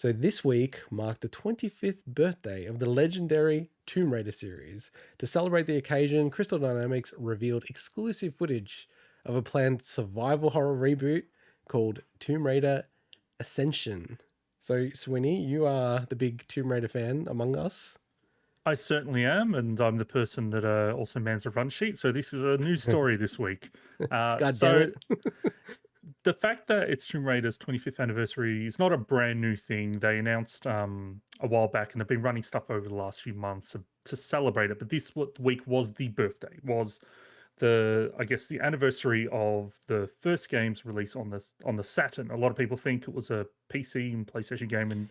So this week marked the 25th birthday of the legendary Tomb Raider series. To celebrate the occasion, Crystal Dynamics revealed exclusive footage of a planned survival horror reboot called Tomb Raider Ascension. So, Swinny, you are the big Tomb Raider fan among us. I certainly am, and I'm the person that also mans a run sheet. So this is a news story this week. God damn So it. the fact that it's Tomb Raider's 25th anniversary is not a brand new thing. They announced a while back, and they've been running stuff over the last few months to celebrate it. But this week was the birthday, was the anniversary of the first game's release on the Saturn. A lot of people think it was a PC and PlayStation game, and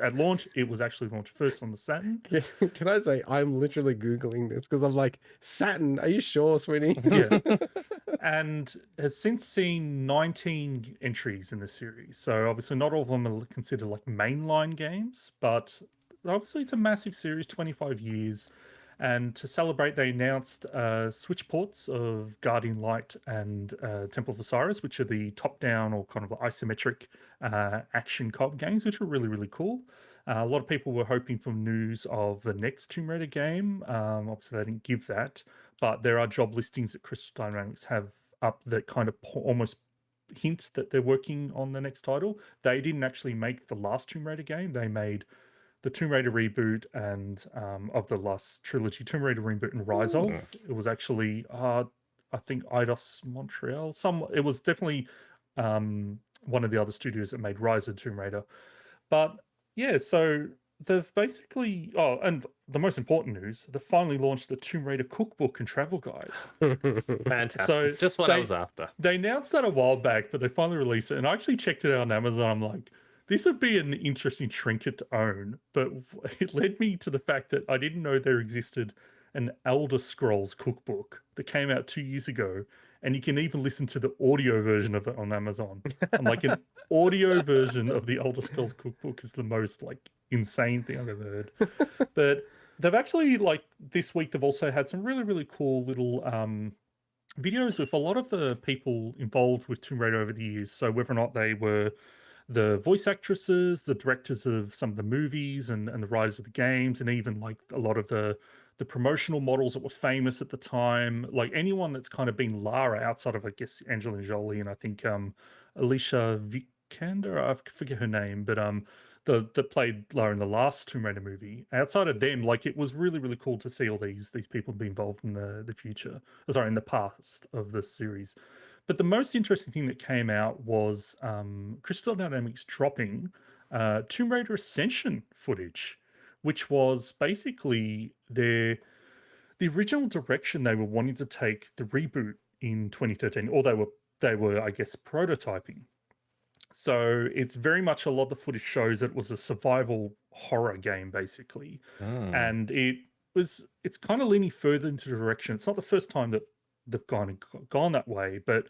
at launch it was actually launched first on the Saturn. Can I say I'm literally Googling this because I'm like, Saturn, are you sure, Swinny? Yeah. And has since seen 19 entries in the series. So obviously not all of them are considered like mainline games, but obviously it's a massive series, 25 years. And to celebrate, they announced Switch ports of Guardian Light and Temple of Osiris, which are the top-down or kind of isometric action co-op games, which were really, really cool. A lot of people were hoping for news of the next Tomb Raider game. Obviously, they didn't give that, but there are job listings that Crystal Dynamics have up that kind of almost hints that they're working on the next title. They didn't actually make the last Tomb Raider game. They made the Tomb Raider reboot and of the last trilogy, Tomb Raider reboot and Rise of. It was actually, I think, Eidos Montreal. It was definitely one of the other studios that made Rise of Tomb Raider. But yeah, so they've basically, and the most important news, they finally launched the Tomb Raider cookbook and travel guide. Fantastic. So just what I was after. They announced that a while back, but they finally released it. And I actually checked it out on Amazon. I'm like, this would be an interesting trinket to own. But it led me to the fact that I didn't know there existed an Elder Scrolls cookbook that came out 2 years ago. And you can even listen to the audio version of it on Amazon. I'm like, an audio version of the Elder Scrolls cookbook is the most like insane thing I've ever heard. But they've actually, like, this week they've also had some really, really cool little videos with a lot of the people involved with Tomb Raider over the years. So whether or not they were the voice actresses, the directors of some of the movies and the writers of the games, and even like a lot of the promotional models that were famous at the time, like anyone that's kind of been Lara outside of, I guess, Angelina Jolie and I think Alicia Vikander, I forget her name, but that played Lara in the last Tomb Raider movie. Outside of them, like, it was really, really cool to see all these people be involved in in the past of the series. But the most interesting thing that came out was Crystal Dynamics dropping Tomb Raider Ascension footage, which was basically the original direction they were wanting to take the reboot in 2013, or they were, I guess, prototyping. So it's very much, a lot of the footage shows that it was a survival horror game, basically. And it's kind of leaning further into the direction. It's not the first time that they've gone that way, but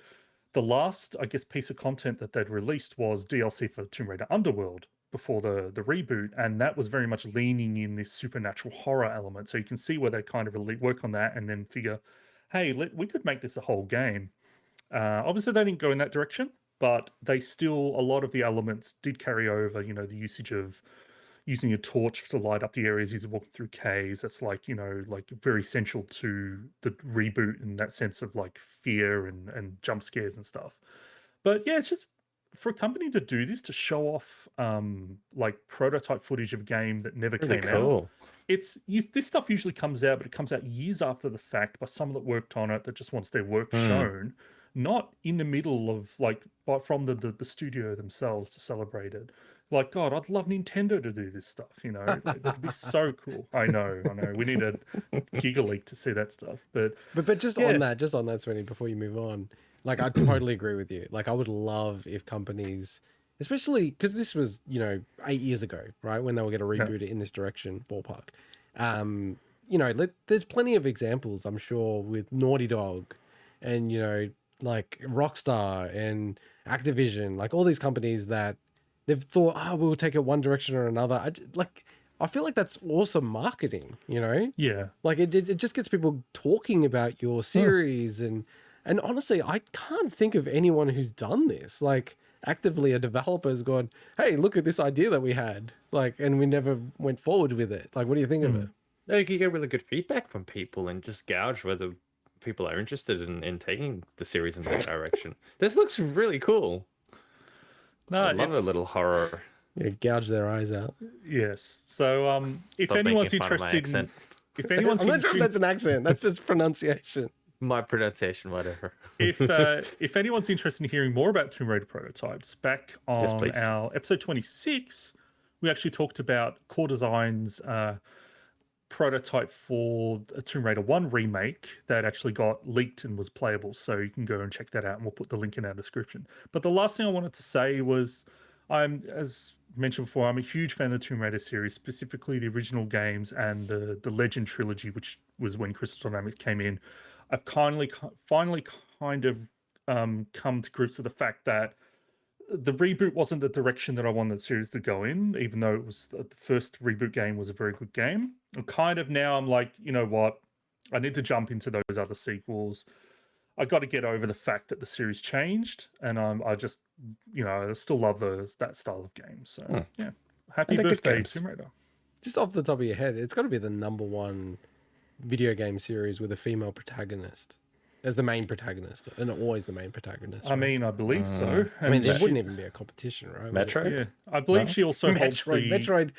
the last, I guess, piece of content that they'd released was DLC for Tomb Raider Underworld before the reboot, and that was very much leaning in this supernatural horror element. So you can see where they kind of really work on that and then figure, hey, we could make this a whole game. Obviously, they didn't go in that direction, but they still, a lot of the elements did carry over, the usage of using a torch to light up the areas as you're walking through caves. That's like, like very central to the reboot in that sense of like fear and jump scares and stuff. But yeah, it's just for a company to do this, to show off like prototype footage of a game that never Really came cool. out. This stuff usually comes out, but it comes out years after the fact by someone that worked on it that just wants their work shown, not in the middle of from the studio themselves to celebrate it. Like, God, I'd love Nintendo to do this stuff, that'd be so cool. I know. We need a Giga Leak to see that stuff. But just on that, Sweeney, before you move on, like, I totally agree with you. Like, I would love if companies, especially because this was, 8 years ago, right, when they were going to reboot it in this direction, ballpark. There's plenty of examples, I'm sure, with Naughty Dog and, like Rockstar and Activision, like all these companies that they've thought, we'll take it one direction or another. I feel like that's awesome marketing, yeah, like it just gets people talking about your series. And honestly, I can't think of anyone who's done this. Like, actively a developer has gone, hey, look at this idea that we had, like, and we never went forward with it. Like, what do you think of it? No, you can get really good feedback from people and just gauge whether people are interested in taking the series in that direction. This looks really cool. No, I love a it's- little horror. Yeah, gouge their eyes out. Yes. So if Stop anyone's making fun of my interested in, accent. if anyone's I'm not sure if in- that's an accent. That's just pronunciation. My pronunciation, whatever. if anyone's interested in hearing more about Tomb Raider prototypes, back on please. our episode 26, we actually talked about Core Design's prototype for a Tomb Raider 1 remake that actually got leaked and was playable. So you can go and check that out, and we'll put the link in our description. But the last thing I wanted to say was, as mentioned before, I'm a huge fan of the Tomb Raider series, specifically the original games and the Legend trilogy, which was when Crystal Dynamics came in. I've finally kind of come to grips with the fact that the reboot wasn't the direction that I wanted the series to go in, even though it was the first reboot game was a very good game. And kind of now I'm like, you know what? I need to jump into those other sequels. I got to get over the fact that the series changed, and I just, I still love that style of game. So yeah, happy And they're good birthday, games. Tomb Raider. Just off the top of your head, it's got to be the #1 video game series with a female protagonist as the main protagonist, and always the main protagonist. I right? mean, I believe so. I mean, And there she- wouldn't even be a competition, right? with it? Metro? Yeah, I believe she also holds the.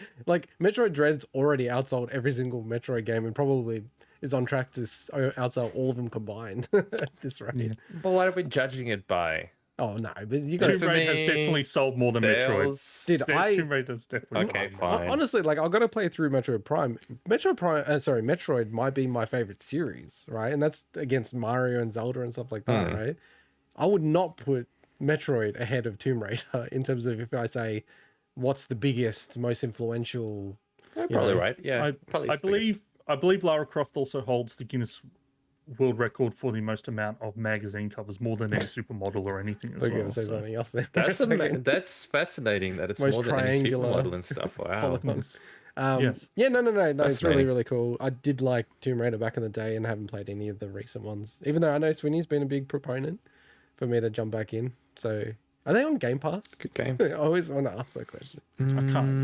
Metroid Dread's already outsold every single Metroid game and probably is on track to outsell all of them combined at this rate. Yeah. But what are we judging it by? Oh no, but you got Tomb For Raider has me, definitely sold more than Metroid. Sales? Did Tomb Raider's definitely Okay, sold more. fine. honestly, like I've got to play through Metroid Prime. Metroid might be my favorite series, right? And that's against Mario and Zelda and stuff like that, right? I would not put Metroid ahead of Tomb Raider in terms of if I say what's the biggest, most influential. You're probably know, right. Yeah, probably I is the biggest. believe Lara Croft also holds the Guinness World Record for the most amount of magazine covers, more than any supermodel or anything as I was well. going to say so- something else there. That's fascinating that it's Most more than any triangular supermodel and stuff. Wow. polygons. Yes. Yeah, no, it's really, Fascinating. really cool. I did like Tomb Raider back in the day and haven't played any of the recent ones, even though I know Sweeney's been a big proponent for me to jump back in. So, are they on Game Pass? Good games. I always want to ask that question. I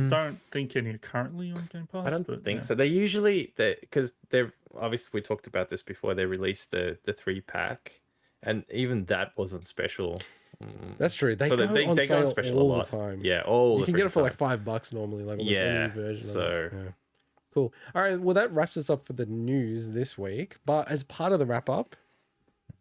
don't think any are currently on Game Pass. I don't but think yeah. so. They usually, because they're obviously, we talked about this before. They released the 3-pack, and even that wasn't special. That's true. They So go they on go sale on special all a lot. the time. Yeah, all You the can get it for freaking like time. $5 normally, like almost Yeah, any version so- of it. Yeah. Cool. All right. Well, that wraps us up for the news this week. But as part of the wrap up,